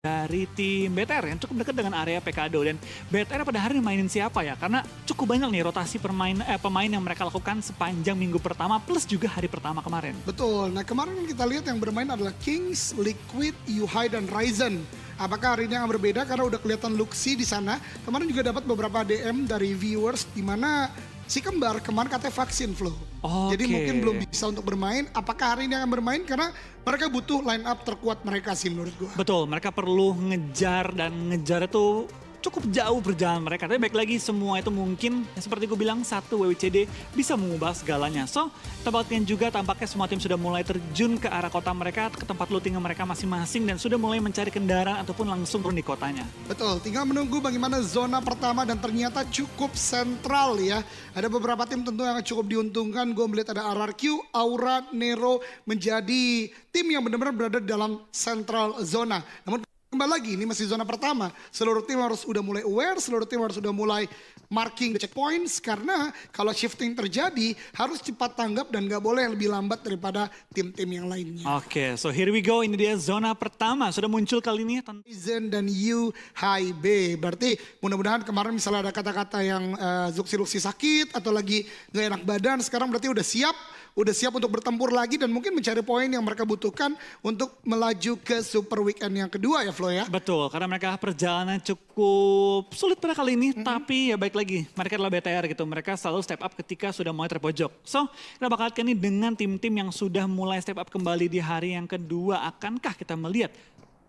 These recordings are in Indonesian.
dari tim BTR yang cukup dekat dengan area Pekado, dan BTR pada hari ini mainin siapa ya? Karena cukup banyak nih rotasi pemain yang mereka lakukan sepanjang minggu pertama plus juga hari pertama kemarin. Betul, nah kemarin kita lihat yang bermain adalah Kings, Liquid, Yuhai, dan Ryzen. Apakah hari ini yang berbeda karena udah kelihatan Luxi di sana. Kemarin juga dapat beberapa DM dari viewers di mana si kembar kemarin katanya vaksin Flo. Jadi mungkin belum bisa untuk bermain. Apakah hari ini akan bermain karena mereka butuh line up terkuat mereka sih menurut gua. Betul, mereka perlu ngejar, dan ngejar itu cukup jauh perjalanan mereka. Tapi baik lagi, semua itu mungkin ya seperti gue bilang, satu WWCD bisa mengubah segalanya. So, tempatnya juga tampaknya semua tim sudah mulai terjun ke arah kota mereka, ke tempat looting mereka masing-masing, dan sudah mulai mencari kendaraan ataupun langsung turun di kotanya. Betul, tinggal menunggu bagaimana zona pertama dan ternyata cukup sentral ya. Ada beberapa tim tentu yang cukup diuntungkan. Gue melihat ada RRQ, Aura, Nero menjadi tim yang benar-benar berada di dalam central zona. Namun kembali lagi, ini masih zona pertama. Seluruh tim harus udah mulai aware, seluruh tim harus udah mulai marking the checkpoints. Karena kalau shifting terjadi, harus cepat tanggap dan gak boleh lebih lambat daripada tim-tim yang lainnya. Oke, so here we go. Ini dia zona pertama. Sudah muncul kali ini. Zen dan Yu Hai B. Berarti mudah-mudahan kemarin misalnya ada kata-kata yang Zuxi sakit atau lagi gak enak badan. Sekarang berarti udah siap untuk bertempur lagi dan mungkin mencari poin yang mereka butuhkan untuk melaju ke Super Weekend yang kedua ya Flo ya. Betul, karena mereka perjalanan cukup sulit pada kali ini, tapi ya baik lagi, mereka adalah BTR gitu, mereka selalu step up ketika sudah mulai terpojok. So, kita bakal lihat nih dengan tim-tim yang sudah mulai step up kembali di hari yang kedua, akankah kita melihat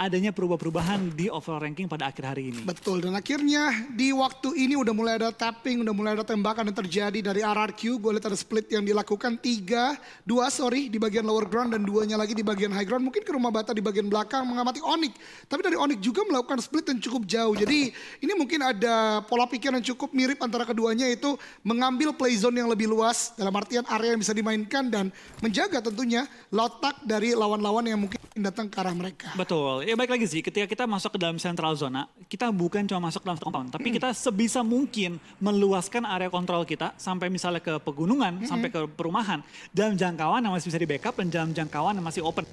adanya perubahan di overall ranking pada akhir hari ini? Betul, dan akhirnya di waktu ini udah mulai ada tapping, udah mulai ada tembakan yang terjadi dari RRQ. Gue lihat ada split yang dilakukan, dua di bagian lower ground dan duanya lagi di bagian high ground. Mungkin ke rumah bata di bagian belakang mengamati Onyx. Tapi dari Onyx juga melakukan split yang cukup jauh. Jadi ini mungkin ada pola pikir yang cukup mirip antara keduanya, yaitu mengambil play zone yang lebih luas. Dalam artian area yang bisa dimainkan dan menjaga tentunya lotak dari lawan-lawan yang mungkin datang ke arah mereka. Betul. Ya baik lagi sih, ketika kita masuk ke dalam central zona, kita bukan cuma masuk dalam satu compound, tapi kita sebisa mungkin meluaskan area kontrol kita sampai misalnya ke pegunungan, sampai ke perumahan, dalam jangkauan yang masih bisa di backup dan dalam jangkauan yang masih open.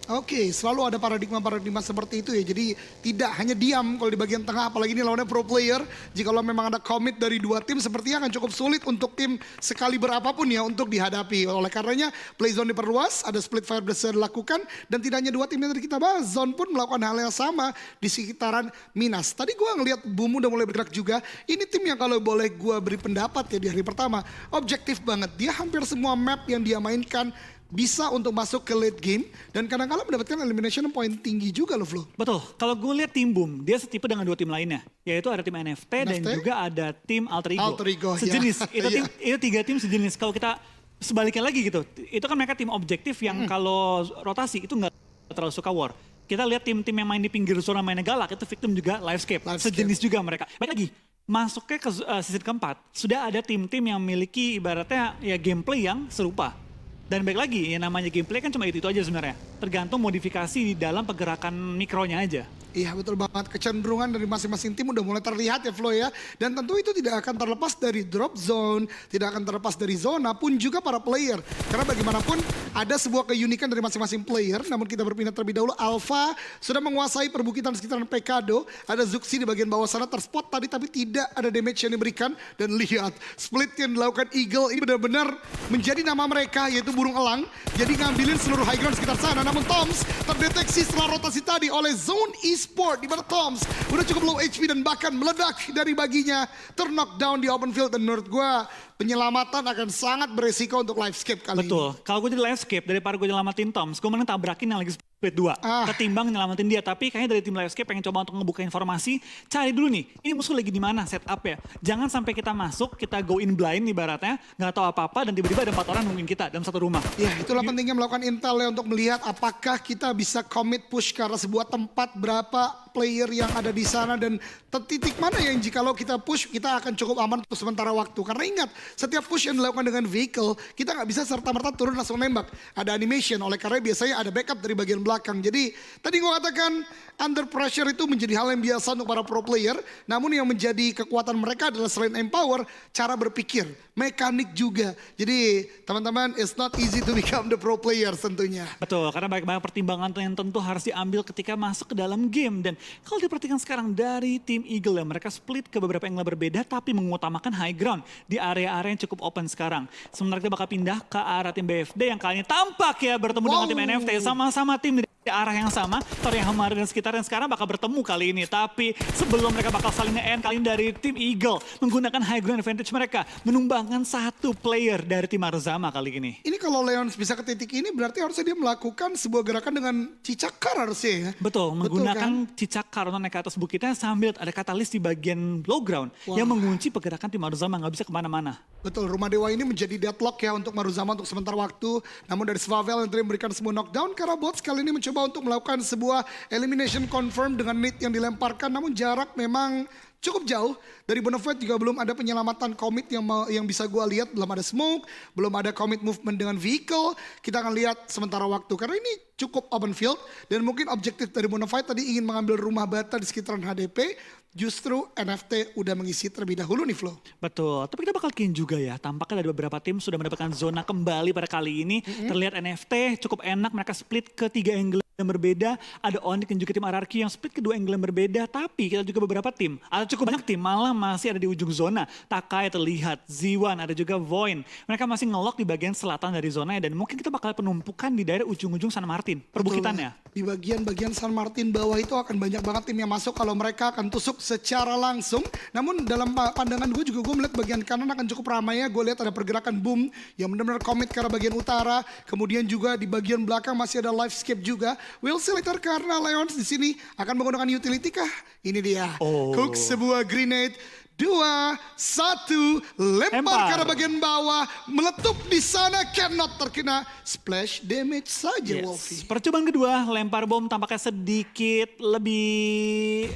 Oke, selalu ada paradigma seperti itu ya. Jadi tidak hanya diam kalau di bagian tengah, apalagi ini lawannya pro player. Jikalau memang ada komit dari dua tim, sepertinya akan cukup sulit untuk tim sekali berapapun ya untuk dihadapi. Oleh karenanya play zone diperluas, ada split fire bisa dilakukan, dan tidak hanya dua tim yang tadi kita bahas, Zone pun melakukan hal yang sama di sekitaran Minas. Tadi gue ngelihat Bumu udah mulai bergerak juga. Ini tim yang kalau boleh gue beri pendapat ya di hari pertama, objektif banget. Dia hampir semua map yang dia mainkan bisa untuk masuk ke late game dan kadang-kadang mendapatkan elimination point tinggi juga loh Flo. Betul, kalau gue lihat tim Boom, dia setipe dengan dua tim lainnya, yaitu ada tim NFT dan juga ada tim Alter Ego. Alter Ego sejenis, ya. itu tiga tim sejenis. Kalau kita sebaliknya lagi gitu, itu kan mereka tim objektif yang kalau rotasi itu nggak terlalu suka war. Kita lihat tim-tim yang main di pinggir zona mainnya galak, itu victim juga Livescape. Sejenis juga mereka. Baik lagi, masuknya ke season keempat, sudah ada tim-tim yang memiliki ibaratnya ya gameplay yang serupa. Dan baik lagi, yang namanya gameplay kan cuma itu aja sebenarnya. Tergantung modifikasi di dalam pergerakan mikronya aja. Iya betul banget, kecenderungan dari masing-masing tim udah mulai terlihat ya Flo ya. Dan tentu itu tidak akan terlepas dari drop zone, tidak akan terlepas dari zona pun juga para player. Karena bagaimanapun ada sebuah keunikan dari masing-masing player. Namun kita berpindah terlebih dahulu, Alpha sudah menguasai perbukitan sekitaran Pekado. Ada Zuxi di bagian bawah sana terspot tadi tapi tidak ada damage yang diberikan. Dan lihat, split yang dilakukan Eagle ini benar-benar menjadi nama mereka, yaitu burung elang. Jadi ngambilin seluruh high ground sekitar sana. Namun Toms terdeteksi setelah rotasi tadi oleh Zone Esport, di mana Toms udah cukup low HP dan bahkan meledak dari baginya, terknockdown di open field. Dan menurut gue penyelamatan akan sangat beresiko untuk Livescape kali ini. Betul, kalau gue jadi Livescape daripada gue nyelamatin Toms, gue mending tabrakin yang lagi split 2 ketimbang nyelamatin dia. Tapi kayaknya dari tim Livescape pengen coba untuk ngebuka informasi, cari dulu nih ini musuh lagi di mana setup ya. Jangan sampai kita masuk, kita go in blind ibaratnya, nggak tahu apa-apa dan tiba-tiba ada 4 orang nungguin kita dalam satu rumah. Ya itulah pentingnya melakukan intel ya, untuk melihat apakah kita bisa commit push ke arah sebuah tempat berapa player yang ada di sana dan titik mana yang jikalau kita push kita akan cukup aman untuk sementara waktu. Karena ingat, setiap push yang dilakukan dengan vehicle kita nggak bisa serta-merta turun langsung nembak. Ada animation, oleh karena biasanya ada backup dari bagian belakang. Jadi tadi gue katakan under pressure itu menjadi hal yang biasa untuk para pro player. Namun yang menjadi kekuatan mereka adalah selain empower, cara berpikir, mekanik juga. Jadi teman-teman, it's not easy to become the pro player tentunya. Betul, karena banyak pertimbangan yang tentu harus diambil ketika masuk ke dalam game. Dan kalau diperhatikan sekarang dari tim Eagle ya, mereka split ke beberapa angle berbeda tapi mengutamakan high ground di area-area yang cukup open sekarang. Sementara kita bakal pindah ke arah tim BFD yang kali ini tampak ya bertemu dengan tim NFT. Sama-sama tim di arah yang sama, Tori Hamari dan sekitarnya sekarang bakal bertemu kali ini. Tapi sebelum mereka bakal saling nge-end, kali ini dari tim Eagle menggunakan high ground advantage mereka, menumbangkan satu player dari tim Arzama kali ini. Ini kalau Leons bisa ke titik ini berarti harusnya dia melakukan sebuah gerakan dengan cicakar harusnya ya. Betul, menggunakan cicakar untuk naik ke atas bukitnya sambil ada katalis di bagian low ground yang mengunci pergerakan tim Arzama, nggak bisa kemana-mana. Betul, Rumah Dewa ini menjadi deadlock ya untuk Maruzama untuk sementara waktu. Namun dari Swavel yang tadi memberikan sebuah knockdown, karena bot kali ini mencoba untuk melakukan sebuah elimination confirm dengan nade yang dilemparkan. Namun jarak memang cukup jauh. Dari Bonafide juga belum ada penyelamatan commit yang bisa gue lihat. Belum ada smoke, belum ada commit movement dengan vehicle. Kita akan lihat sementara waktu. Karena ini cukup open field. Dan mungkin objektif dari Bonafide tadi ingin mengambil rumah bata di sekitaran HDP. Justru NFT udah mengisi terlebih dahulu nih Flo. Betul, tapi kita bakal kian juga ya. Tampaknya ada beberapa tim sudah mendapatkan zona kembali pada kali ini. Terlihat NFT cukup enak, mereka split ke 3 angle yang berbeda. Ada Onyx dan juga tim Ararki yang split ke 2 angle yang berbeda. Tapi kita juga beberapa tim, ada cukup banyak tim malah masih ada di ujung zona. Takai terlihat, Ziwan, ada juga Voin. Mereka masih ngelok di bagian selatan dari zona dan mungkin kita bakal penumpukan di daerah ujung-ujung San Martin, perbukitannya. Betul, di bagian-bagian San Martin bawah itu akan banyak banget tim yang masuk kalau mereka akan tusuk secara langsung. Namun dalam pandangan gue juga gue melihat bagian kanan akan cukup ramai ya. Gue lihat ada pergerakan boom yang benar-benar komit ke arah bagian utara. Kemudian juga di bagian belakang masih ada livescape juga. We'll see later karena Leons di sini akan menggunakan utility kah? Ini dia. Cook sebuah grenade. 2, 1, lempar ke arah bagian bawah, meletup di sana, cannot terkena splash damage saja Wolfie. Percobaan kedua, lempar bom tampaknya sedikit lebih,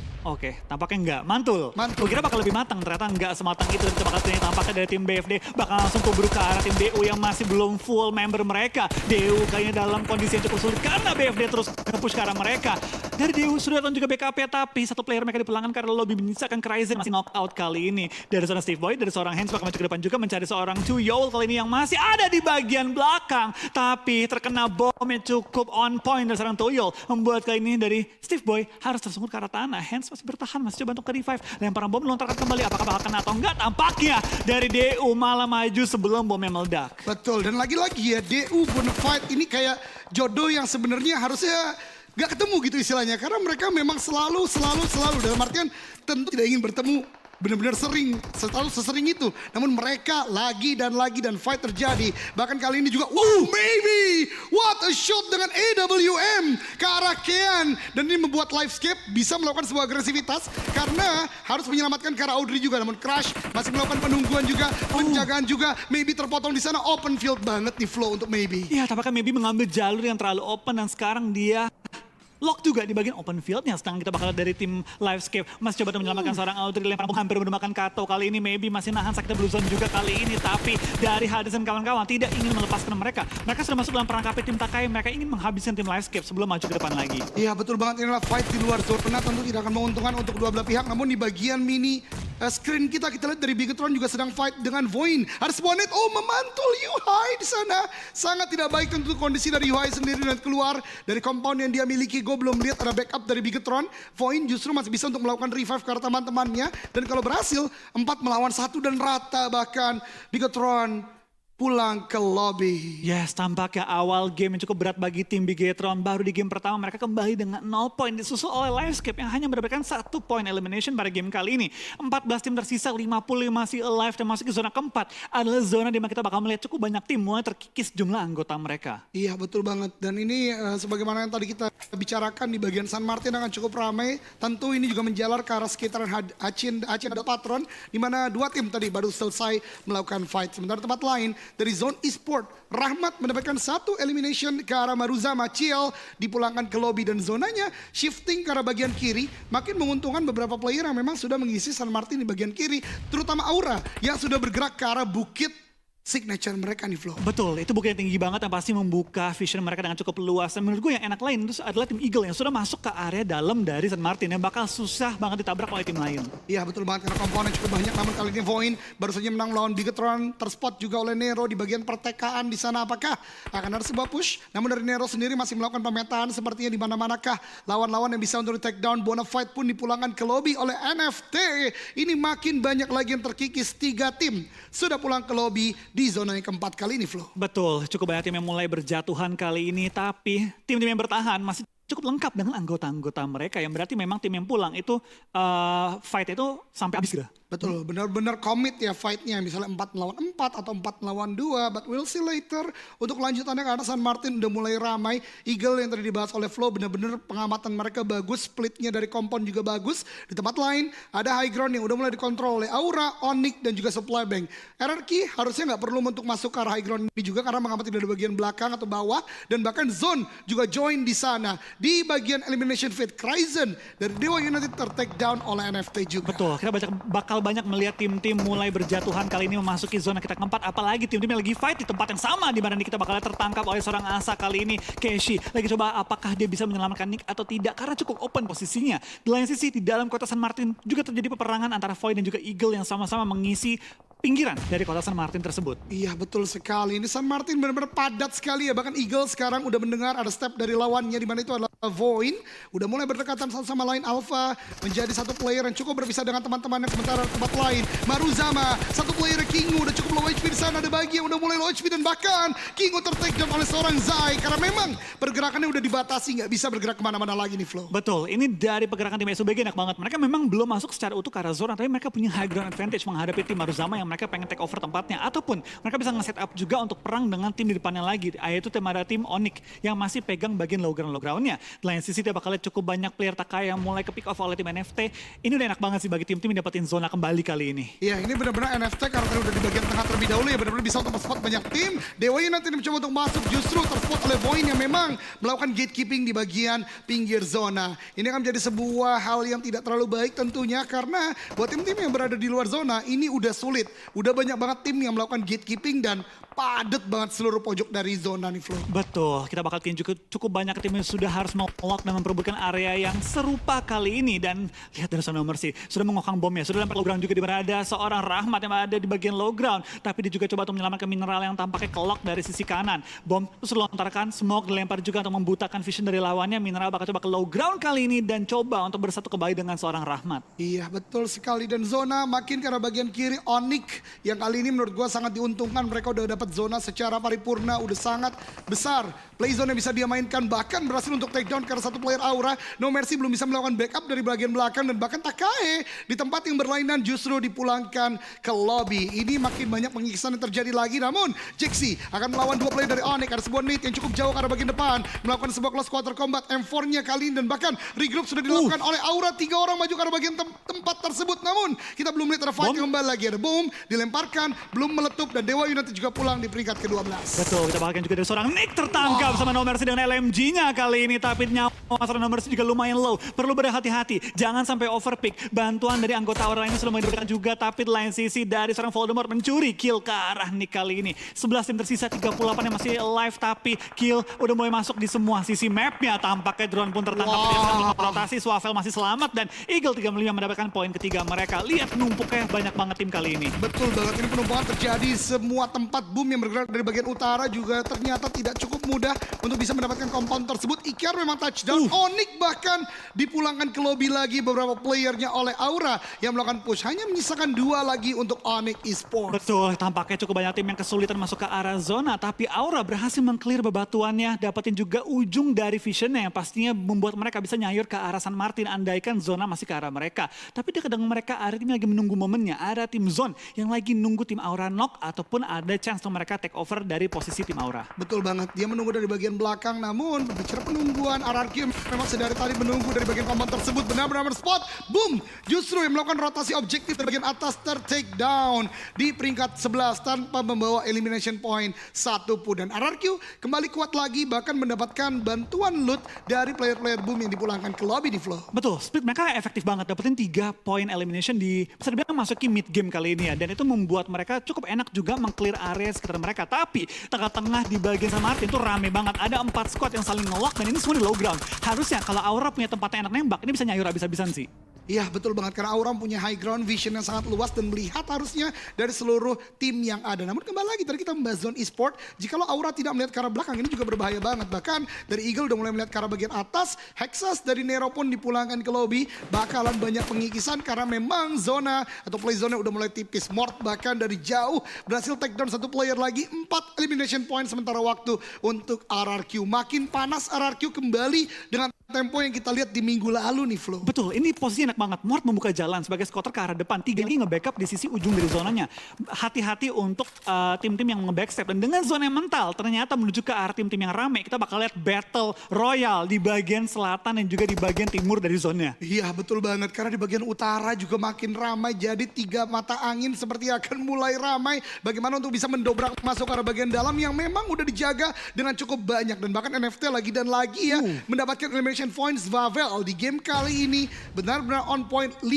tampaknya enggak, mantul. Gue kira bakal lebih matang, ternyata enggak sematang itu. Tampaknya dari tim BFD bakal langsung kubur ke arah tim DU yang masih belum full member mereka. DU kayaknya dalam kondisi yang cukup sulit karena BFD terus nge-push ke arah mereka. Dari DU sudah datang juga backup-nya, tapi satu player mereka dipulangkan karena lobby menyisakan Kryzen masih knockout kali ini. Dari seorang Steve Boy, dari seorang Hens bakal maju ke depan juga mencari seorang Chuyol kali ini yang masih ada di bagian belakang. Tapi terkena bom yang cukup on point dari seorang Chuyol. Membuat kali ini dari Steve Boy harus tersungkur ke arah tanah. Hens masih bertahan, masih coba untuk ke revive. Lemparan bom melontarkan kembali, apakah bakal kena atau enggak? Tampaknya dari DU malah maju sebelum bomnya meledak. Betul, dan lagi-lagi ya DU Bonafide ini kayak jodoh yang sebenarnya harusnya gak ketemu gitu istilahnya. Karena mereka memang selalu dalam artian tentu tidak ingin bertemu benar-benar sering, selalu sesering itu. Namun mereka lagi dan fight terjadi. Bahkan kali ini juga, maybe, what a shot dengan AWM ke arah Kean. Dan ini membuat Livescape bisa melakukan sebuah agresivitas karena harus menyelamatkan ke arah Audrey juga. Namun Crash masih melakukan penungguan juga, penjagaan juga. Maybe terpotong di sana, open field banget nih Flow untuk Maybe. Iya, tampaknya Maybe mengambil jalur yang terlalu open dan sekarang dia lock juga di bagian open fieldnya. Sekarang kita bakal dari tim Livescape masih coba menyelamatkan seorang Audrey, lempar hampir menggunakan Kato. Kali ini Maybe masih nahan sakitnya Blue Zone juga kali ini. Tapi dari Hades dan kawan-kawan tidak ingin melepaskan mereka. Mereka sudah masuk dalam perangkap tim Takai. Mereka ingin menghabiskan tim Livescape sebelum maju ke depan lagi. Iya betul banget, inilah fight di luar zona tentu tidak akan menguntungkan untuk kedua belah pihak. Namun di bagian mini screen kita lihat dari Bigetron juga sedang fight dengan Voin. Ada sebuah net, memantul Yuhai di sana. Sangat tidak baik tentu kondisi dari Yuhai sendiri dan keluar dari compound yang dia miliki. Gue belum lihat ada backup dari Bigetron. Voin justru masih bisa untuk melakukan revive ke teman-temannya. Dan kalau berhasil, 4 melawan 1 dan rata bahkan Bigetron pulang ke lobby. Yes, tampaknya awal game yang cukup berat bagi tim Bigetron. Baru di game pertama mereka kembali dengan 0 poin. Disusul oleh Livescape yang hanya mendapatkan 1 poin elimination pada game kali ini. 14 tim tersisa, 50 masih alive dan masuk ke zona keempat. Adalah zona di mana kita bakal melihat cukup banyak tim mulai terkikis jumlah anggota mereka. Iya betul banget. Dan ini sebagaimana yang tadi kita bicarakan di bagian San Martin akan cukup ramai. Tentu ini juga menjalar ke arah sekitaran Achin ada patron. Di mana 2 tim tadi baru selesai melakukan fight. Sementara tempat lain dari Zone Esport. Rahmat mendapatkan satu elimination ke arah Maruzama. Ciel dipulangkan ke lobby dan zonanya shifting ke arah bagian kiri. Makin menguntungkan beberapa player yang memang sudah mengisi San Martin di bagian kiri. Terutama Aura yang sudah bergerak ke arah bukit signature mereka nih, Flo. Betul, itu bukit yang tinggi banget yang pasti membuka vision mereka dengan cukup luas. Dan menurut gue yang enak lain itu adalah tim Eagle yang sudah masuk ke area dalam dari San Martin yang bakal susah banget ditabrak oleh tim lain. Iya betul banget karena komponen cukup banyak, namun kali ini Voin baru saja menang lawan Bigetron, terspot juga oleh Nero di bagian pertekaan di sana. Apakah akan ada sebuah push? Namun dari Nero sendiri masih melakukan pemetaan sepertinya di mana-manakah lawan-lawan yang bisa untuk di take down. Bonafide pun dipulangkan ke lobby oleh NFT. Ini makin banyak lagi yang terkikis, 3 tim sudah pulang ke lobby di zona yang keempat kali ini, Flo. Betul, cukup banyak tim yang mulai berjatuhan kali ini, tapi tim-tim yang bertahan masih cukup lengkap dengan anggota-anggota mereka yang berarti memang tim yang pulang itu fight itu sampai habis gitu. Betul, benar-benar komit ya fight-nya. Misalnya 4 melawan 4 atau 4 melawan 2. But we'll see later. Untuk lanjutannya karena San Martin udah mulai ramai. Eagle yang tadi dibahas oleh Flo, benar-benar pengamatan mereka bagus. Splitnya dari kompon juga bagus. Di tempat lain ada high ground yang udah mulai dikontrol oleh Aura, Onyx, dan juga Supply Bank. RRQ harusnya nggak perlu untuk masuk ke arah high ground ini juga karena mengamati dari bagian belakang atau bawah. Dan bahkan Zone juga join di sana. Di bagian elimination feed, Kryzen dari Dewa United ter-take down oleh NFT juga. Betul, kita bakal banyak melihat tim-tim mulai berjatuhan kali ini memasuki zona kita keempat. Apalagi tim-tim yang lagi fight di tempat yang sama di mana kita bakal tertangkap oleh seorang Asa kali ini. Keshi lagi coba apakah dia bisa menyelamatkan Nick atau tidak karena cukup open posisinya. Di lain sisi di dalam kota San Martin juga terjadi peperangan antara Void dan juga Eagle yang sama-sama mengisi pinggiran dari kota San Martin tersebut. Iya betul sekali, ini San Martin benar-benar padat sekali ya. Bahkan Eagle sekarang udah mendengar ada step dari lawannya di mana itu adalah Void. Udah mulai berdekatan satu sama lain. Alpha menjadi satu player yang cukup berpisah dengan teman-temannya, sementara tempat lain Maruzama, satu player Kingu udah cukup low HP di sana. Ada bagi yang udah mulai low HP dan bahkan Kingu ter-take down oleh seorang Zai karena memang pergerakannya udah dibatasi, nggak bisa bergerak kemana-mana lagi nih, Flo. Betul, ini dari pergerakan tim SUBG enak banget. Mereka memang belum masuk secara utuh ke arah zona, tapi mereka punya high ground advantage menghadapi tim Maruzama yang mereka pengen take over tempatnya. Ataupun mereka bisa nge-set up juga untuk perang dengan tim di depannya lagi, yaitu ada tim Onyx yang masih pegang bagian low ground-nya. Di lain sisi dia bakal lihat cukup banyak player Takai yang mulai ke pick off oleh tim NFT. Ini udah enak banget sih bagi tim-tim yang dapetin zona kembali kali ini. Iya, ini benar-benar NFT karena udah di bagian tengah terlebih dahulu ya, benar-benar bisa untuk spot banyak tim. Dewa nanti mencoba untuk masuk, justru terspot oleh Void yang memang melakukan gatekeeping di bagian pinggir zona. Ini akan menjadi sebuah hal yang tidak terlalu baik tentunya karena buat tim-tim yang berada di luar zona ini udah sulit. Udah banyak banget tim yang melakukan gatekeeping dan padat banget seluruh pojok dari zona nih, Flo. Betul, kita bakal lihat cukup banyak tim yang sudah harus mengelak dan memperebutkan area yang serupa kali ini. Dan lihat dari Son Mercy, sudah mengokang bomnya, sudah lempar low ground juga di mana ada seorang Rahmat yang ada di bagian low ground. Tapi dia juga coba untuk menyelamatkan mineral yang tampaknya kelok dari sisi kanan. Bom terus dilontarkan, smoke dilempar juga untuk membutakan vision dari lawannya. Mineral bakal coba ke low ground kali ini dan coba untuk bersatu kembali dengan seorang Rahmat. Iya, betul sekali. Dan zona makin ke arah bagian kiri Onyx yang kali ini menurut gue sangat diuntungkan. Mereka udah dapat zona secara paripurna, udah sangat besar. Play zone yang bisa dia mainkan, bahkan berhasil untuk take down karena satu player Aura. No Mercy belum bisa melakukan backup dari bagian belakang dan bahkan Takae di tempat yang berlainan justru dipulangkan ke lobby. Ini makin banyak pengikisan yang terjadi lagi, namun Jexi akan melawan 2 player dari Onyx. Ada sebuah nade yang cukup jauh ke arah bagian depan, melakukan sebuah close quarter combat. M4-nya kali ini dan bahkan regroup sudah dilakukan oleh Aura. 3 orang maju ke arah bagian tempat tersebut, namun kita belum lihat ada fight kembali lagi. Ada boom, dilemparkan, belum meletup dan Dewa United juga pulang di peringkat ke-12. Betul, kita bahkan juga dari seorang Nick tertangkap sama No Mercy dengan LMG-nya kali ini. Tapi nyawa seorang No Mercy juga lumayan low. Perlu berhati-hati, jangan sampai overpick. Bantuan dari anggota Aura ini sudah mulai diberikan juga. Tapi di lain sisi dari seorang Voldemort mencuri kill ke arah Nick kali ini. 11 tim tersisa, 38 yang masih alive. Tapi kill udah mulai masuk di semua sisi mapnya. Tampaknya drone pun tertangkap. Rotasi, Swavel masih selamat. Dan Eagle 35 mendapatkan poin ketiga mereka. Lihat numpuknya banyak banget tim kali ini. Betul banget, ini penumpukan terjadi. Semua tempat boom yang bergerak dari bagian utara juga ternyata tidak cukup mudah untuk bisa mendapatkan compound tersebut. Iker memang touchdown. Onyx bahkan dipulangkan ke lobby lagi beberapa playernya oleh Aura yang melakukan push. Hanya menyisakan 2 lagi untuk Onyx Esports. Betul, tampaknya cukup banyak tim yang kesulitan masuk ke arah zona. Tapi Aura berhasil meng-clear bebatuannya. Dapetin juga ujung dari visionnya yang pastinya membuat mereka bisa nyayur ke arah San Martin. Andaikan zona masih ke arah mereka. Tapi kadang mereka hari ini lagi menunggu momennya. Ada tim zone yang lagi nunggu tim Aura knock ataupun ada chance waktu mereka take over dari posisi tim Aura. Betul banget, dia menunggu dari bagian belakang, namun berbicara penungguan, RRQ memang sedari tadi menunggu dari bagian compound tersebut, benar-benar spot, boom, justru yang melakukan rotasi objektif dari bagian atas ter-take down di peringkat 11 tanpa membawa elimination point satu pun. Dan RRQ kembali kuat lagi, bahkan mendapatkan bantuan loot dari player-player boom yang dipulangkan ke lobby di Flow. Betul, split mereka efektif banget, dapetin 3 poin elimination di bisa dibilang masuki mid game kali ini ya. Dan itu membuat mereka cukup enak juga meng-clear area sekitar mereka. Tapi tengah-tengah di bagian sama Martin itu rame banget. Ada 4 squad yang saling nge-lock dan ini semua di low ground. Harusnya kalau Aura punya tempat yang enak nembak, ini bisa nyayur abis-abisan sih. Iya betul banget, karena Aura punya high ground vision yang sangat luas dan melihat harusnya dari seluruh tim yang ada. Namun kembali lagi tadi kita membahas zone e-sport, jikalau Aura tidak melihat ke arah belakang ini juga berbahaya banget. Bahkan dari Eagle udah mulai melihat ke arah bagian atas, Hexas dari Nero pun dipulangkan ke lobby, bakalan banyak pengikisan karena memang zona atau play zone udah mulai tipis. Mort bahkan dari jauh berhasil take down satu player lagi, 4 elimination point sementara waktu untuk RRQ. Makin panas RRQ kembali dengan tempo yang kita lihat di minggu lalu nih Flo. Betul, ini posisinya enak banget. Mort membuka jalan sebagai squatter ke arah depan. 3 lagi nge-backup di sisi ujung dari zonanya. Hati-hati untuk tim-tim yang nge-backstep. Dan dengan zona yang mental, ternyata menuju ke arah tim-tim yang rame. Kita bakal lihat battle royal di bagian selatan dan juga di bagian timur dari zonanya. Iya betul banget, karena di bagian utara juga makin ramai. Jadi 3 mata angin seperti akan mulai ramai. Bagaimana untuk bisa mendobrak masuk ke arah bagian dalam yang memang udah dijaga dengan cukup banyak. Dan bahkan NFT lagi dan lagi ya mendapatkan elimination points. Vavel di game kali ini benar-benar on point, 5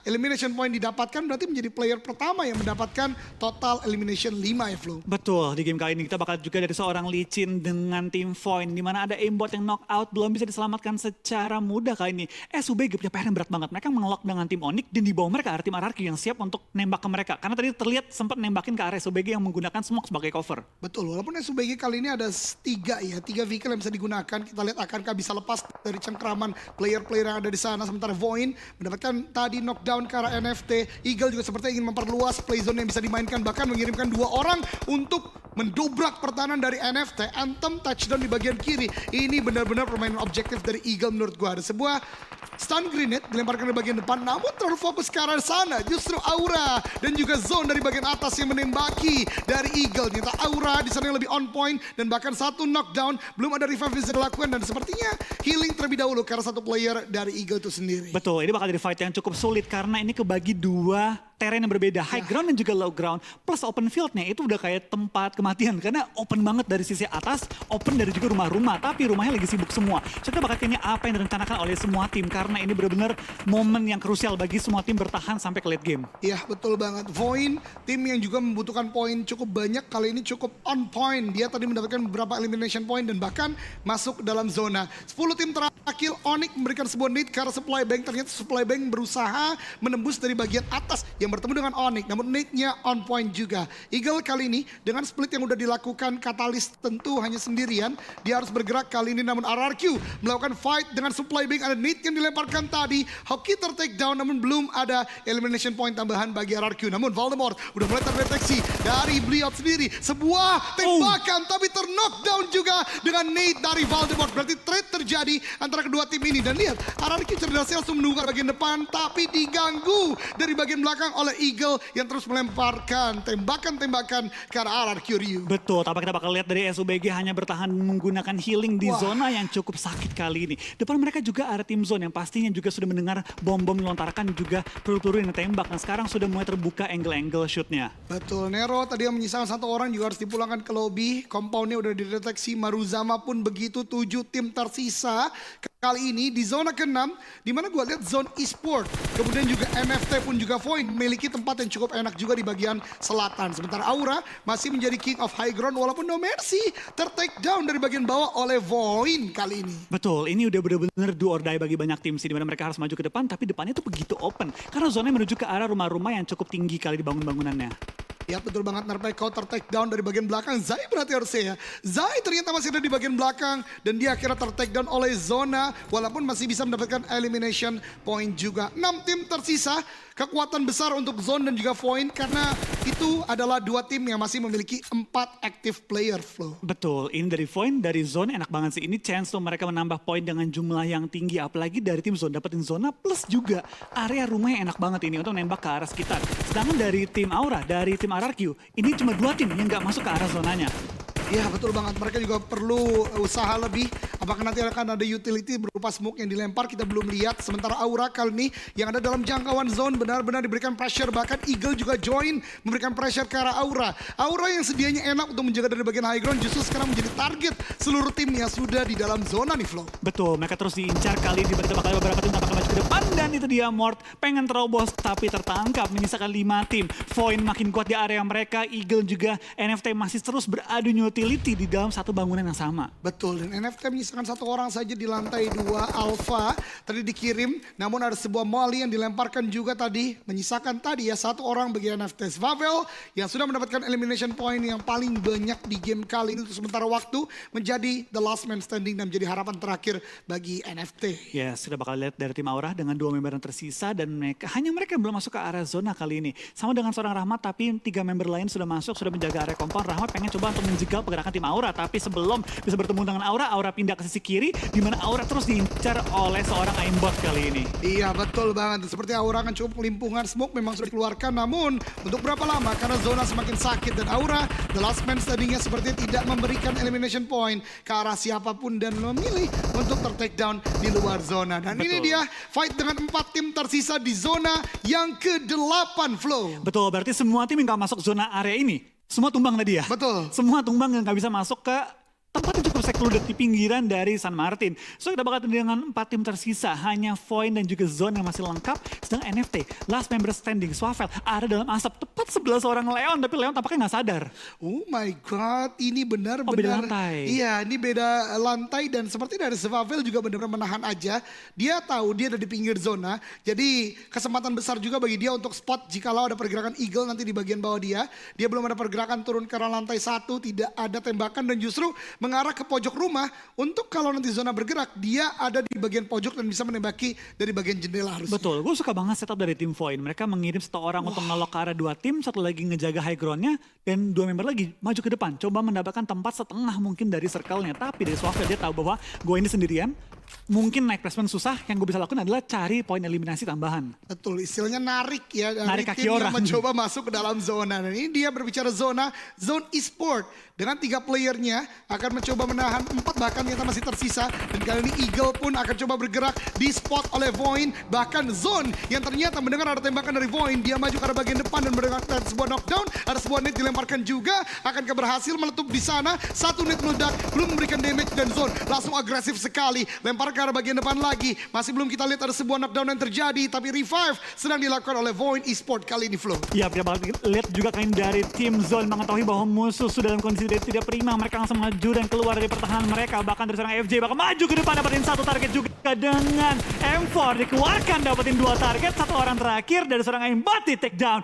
elimination point didapatkan, berarti menjadi player pertama yang mendapatkan total elimination 5 ya Flo. Betul, di game kali ini kita bakal juga dari seorang licin dengan tim Void, di mana ada aimbot yang knockout belum bisa diselamatkan secara mudah kali ini. SUBG punya PR yang berat banget, mereka mengelok dengan tim Onyx dan di bawah mereka ada tim RRQ yang siap untuk nembak ke mereka. Karena tadi terlihat sempat nembakin ke area SUBG yang menggunakan smoke sebagai cover. Betul, walaupun SUBG kali ini ada 3 vehicle yang bisa digunakan. Kita lihat akankah bisa lepas dari cengkraman player-player yang ada di sana. Sementara Void mendapatkan tadi knockdown ke arah NFT. Eagle juga sepertinya ingin memperluas playzone yang bisa dimainkan, bahkan mengirimkan 2 orang untuk mendobrak pertahanan dari NFT. Anthem touchdown di bagian kiri. Ini benar-benar permainan objektif dari Eagle menurut gua. Ada sebuah stun grenade dilemparkan di bagian depan, namun terlalu fokus ke arah sana. Justru Aura dan juga Zone dari bagian atas yang menembaki dari Eagle. Ternyata Aura di sana yang lebih on point dan bahkan 1 knockdown. Belum ada revive bisa dilakukan dan sepertinya healing terlebih dahulu karena 1 player dari Eagle itu sendiri. Betul, ini bakal jadi fight yang cukup sulit karena ini kebagi 2 terrain yang berbeda, high ground dan juga low ground, plus open fieldnya itu udah kayak tempat kematian karena open banget dari sisi atas, open dari juga rumah-rumah, tapi rumahnya lagi sibuk semua. So kita bakal ini apa yang direncanakan oleh semua tim karena ini benar-benar momen yang krusial bagi semua tim bertahan sampai ke late game. Iya betul banget, Void tim yang juga membutuhkan poin cukup banyak, kali ini cukup on point. Dia tadi mendapatkan beberapa elimination point dan bahkan masuk dalam zona. 10 tim terakhir, Onyx memberikan sebuah nade ke arah supply bank, ternyata supply bank berusaha menembus dari bagian atas yang bertemu dengan Onyx, namun nade-nya on point juga. Eagle kali ini dengan split yang udah dilakukan Katalis tentu hanya sendirian, dia harus bergerak kali ini, namun RRQ melakukan fight dengan supply bank, ada nade yang dilemparkan tadi, Hoki take down namun belum ada elimination point tambahan bagi RRQ. Namun Voldemort udah mulai terdeteksi dari Bliot sendiri, sebuah tembakan tapi knockdown juga dengan nade dari Voldemort. Berarti trade terjadi antara kedua tim ini dan lihat RRQ cerdasnya langsung menunggu bagian depan tapi diganggu dari bagian belakang oleh Eagle yang terus melemparkan tembakan-tembakan ke arah RRQ Ryu. Betul, tapi kita bakal lihat dari SUBG hanya bertahan menggunakan healing di zona yang cukup sakit kali ini. Depan mereka juga ada tim zone yang pastinya juga sudah mendengar bom-bom dilontarkan juga peluru-peluru yang ditembak. Nah sekarang sudah mulai terbuka angle-angle shootnya. Betul, Nero tadi yang menyisakan 1 orang juga harus dipulangkan ke lobby. Compoundnya udah dideteksi, Maruzama pun begitu. 7 tim tersisa kali ini di zona ke-6, di mana gue lihat zone e-sport. Kemudian juga NFT pun juga Void memiliki tempat yang cukup enak juga di bagian selatan. Sementara Aura masih menjadi king of high ground walaupun No Mercy ter-take down dari bagian bawah oleh Void kali ini. Betul, ini udah benar-benar do or die bagi banyak tim sih, di mana mereka harus maju ke depan tapi depannya tuh begitu open. Karena zonanya menuju ke arah rumah-rumah yang cukup tinggi kali dibangun bangunannya. Ya betul banget, Narpeko ter-take down dari bagian belakang. Zai berarti harusnya ya. Zai ternyata masih ada di bagian belakang dan dia akhirnya ter-take down oleh Zona walaupun masih bisa mendapatkan elimination point juga. 6 tim tersisa, kekuatan besar untuk Zone dan juga Void karena itu adalah dua tim yang masih memiliki 4 active player, Flo. Betul, ini dari Void, dari Zone enak banget sih. Ini chance tuh mereka menambah poin dengan jumlah yang tinggi. Apalagi dari tim Zone dapetin zona plus juga area rumahnya enak banget ini untuk nembak ke arah sekitar. Sedangkan dari tim Aura, dari tim RRQ, ini cuma 2 tim yang nggak masuk ke arah zonanya. Ya betul banget, mereka juga perlu usaha lebih. Apakah nanti akan ada utility berupa smoke yang dilempar, kita belum lihat. Sementara Aura kali ini yang ada dalam jangkauan zone benar-benar diberikan pressure. Bahkan Eagle juga join memberikan pressure ke arah Aura. Aura yang sedianya enak untuk menjaga dari bagian high ground justru sekarang menjadi target seluruh tim yang sudah di dalam zona nih, Flo. Betul, mereka terus diincar kali ini bakal beberapa tim tampaknya maju ke depan. Dan itu dia Mort pengen terobos tapi tertangkap, menyisakan 5 tim. Void makin kuat di area mereka, Eagle juga NFT masih terus beradu utility di dalam satu bangunan yang sama. Betul, dan NFT menyisakan 1 orang saja di lantai 2 Alpha. Tadi dikirim, namun ada sebuah molly yang dilemparkan juga tadi. Menyisakan tadi ya 1 orang bagi NFT Svavel yang sudah mendapatkan elimination point yang paling banyak di game kali ini. Untuk sementara waktu menjadi the last man standing dan menjadi harapan terakhir bagi NFT. Ya, sudah bakal lihat dari tim Aura dengan 2 member yang tersisa dan hanya mereka yang belum masuk ke area zona kali ini. Sama dengan seorang Rahmat, tapi 3 member lain sudah masuk, sudah menjaga area kompon. Rahmat pengen coba untuk menjegal pergerakan tim Aura, tapi sebelum bisa bertemu dengan Aura, Aura pindah ke sisi kiri, di mana Aura terus diincar oleh seorang aimbot kali ini. Iya betul banget, seperti Aura kan cukup pelimpungan smoke memang sudah dikeluarkan, namun untuk berapa lama karena zona semakin sakit dan Aura the last man standingnya sepertinya tidak memberikan elimination point ke arah siapapun dan memilih untuk ter-take down di luar zona. Dan Betul. ini dia fight dengan 4 tim tersisa di zona yang ke-8, Flo. Betul, berarti semua tim yang gak masuk zona area ini, semua tumbang tadi ya? Betul. Semua tumbang yang gak bisa masuk ke tempat yang cukup secluded di pinggiran dari San Martin. So kita bakal dengan 4 tim tersisa, hanya Void dan juga Zone yang masih lengkap. Sedang NFT, last member standing, Swavel ada dalam asap. Tepat 11 orang Leon, tapi Leon tampaknya gak sadar. Oh my god, ini benar-benar. beda lantai. Iya, ini beda lantai dan seperti dari Svavel juga benar-benar menahan aja. Dia tahu dia ada di pinggir zona, jadi kesempatan besar juga bagi dia untuk spot jikalau ada pergerakan Eagle nanti di bagian bawah dia. Dia belum ada pergerakan turun ke arah lantai 1, tidak ada tembakan dan justru mengarah ke pojok rumah untuk kalau nanti zona bergerak, dia ada di bagian pojok dan bisa menembaki dari bagian jendela harusnya. Betul, gue suka banget setup dari tim Void. Mereka mengirim 1 orang untuk ngelok ke arah 2 tim, 1 lagi ngejaga high groundnya, dan 2 member lagi maju ke depan. Coba mendapatkan tempat setengah mungkin dari circle-nya. Tapi dari Swavel dia tahu bahwa gue ini sendirian, mungkin naik placement susah, yang gue bisa lakukan adalah cari poin eliminasi tambahan. Betul, istilahnya narik ya. Narik kaki tim orang. yang mencoba masuk ke dalam zona. Dan ini dia berbicara zona, zone e-sport. Dengan 3 playernya akan mencoba menahan 4 bahkan ternyata masih tersisa. Dan kali ini Eagle pun akan coba bergerak di spot oleh Void. Bahkan Zone yang ternyata mendengar ada tembakan dari Void. Dia maju ke arah bagian depan dan mendengarkan sebuah knockdown. Ada sebuah net dilemparkan juga. Akankah berhasil meletup di sana. 1 net meledak, belum memberikan damage dan Zone langsung agresif sekali. Lempar ke arah bagian depan lagi. Masih belum kita lihat ada sebuah knockdown yang terjadi. Tapi revive sedang dilakukan oleh Void e-sport kali ini, Flo. Ya, dia bakal lihat juga kan dari tim Zone mengetahui bahwa musuh sudah dalam kondisi tidak prima. Mereka langsung maju dan keluar dari pertahanan mereka. Bahkan dari seorang FJ bakal maju ke depan dapetin 1 target juga dengan M4 dikeluarkan dapetin 2 target. 1 orang terakhir dari seorang aimbot di take down.